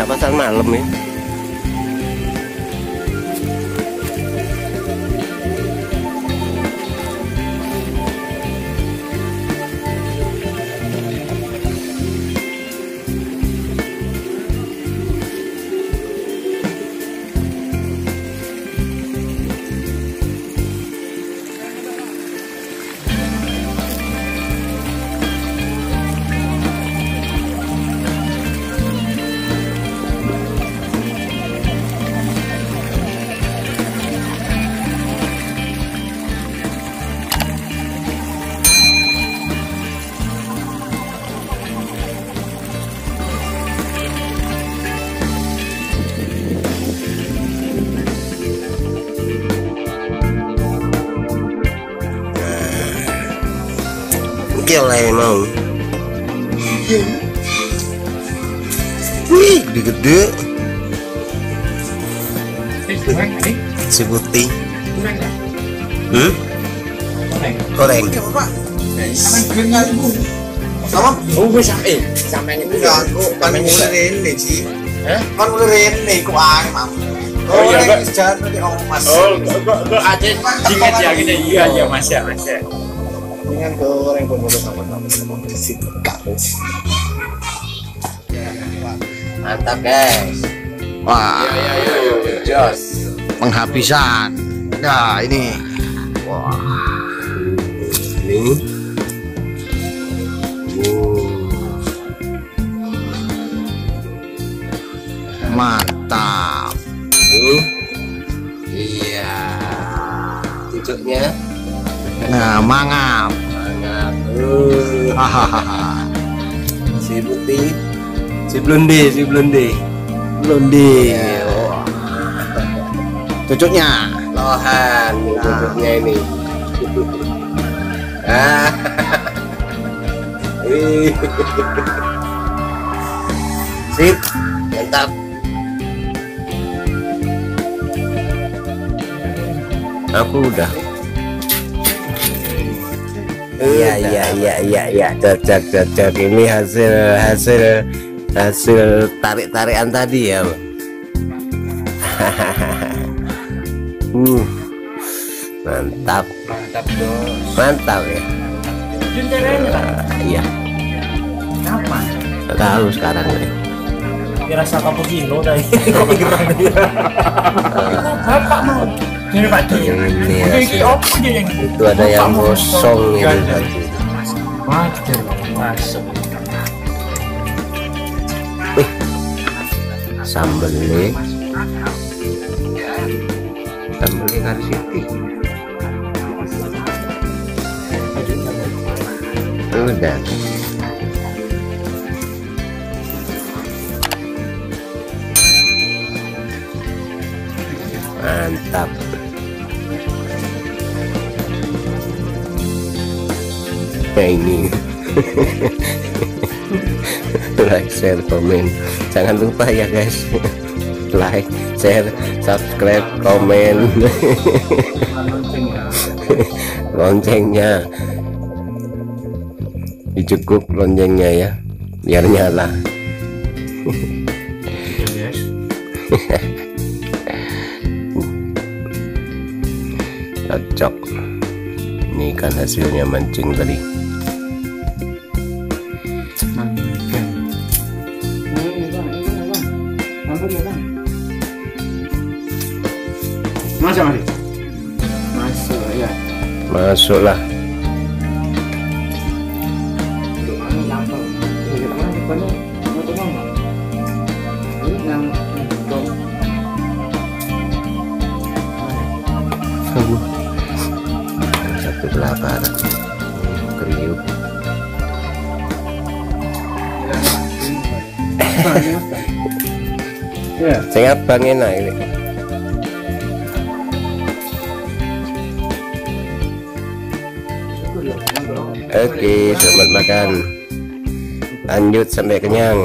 kayak pasar malam ya. Oleh mau wih gede-gede si putih goreng sama sampai ini aku kan ulerin nih sih kan ulerin nih ku ay mam goreng sejahat nanti mas kok aja jinget ya gini iya mas ya dengan goreng pun sama-sama mantap guys. Wah, jos penghabisan. Nah ini, wah, Ini mantap. iya cucuknya Nah, mangap. Hahaha. si putih si blonde Blondie. Wah. Cucuknya. lohan cucuknya ini. Sip, mantap. Aku udah. Iya. Cocok. Ini hasil tarik-tarikan tadi ya. Mantap ya. Iya. apa Tahu sekarang nih. rasa cappuccino tadi kopi gerang bapak mau ini Pak Di Ini ini apa dia yang itu ada yang gosong ini tadi. wajar masuk Sambelnya karsiti. Udah. Mantap. Nah ini like, share, komen. Jangan lupa ya guys. Like, share, subscribe, komen. Loncengnya dicukup loncengnya ya biar nyala. Cocok. Ini kan hasilnya mancing tadi. masuk ya Masuklah. Satu kelaparan kriuk. Saya abang enak ini. Oke, selamat makan. Lanjut sampai kenyang.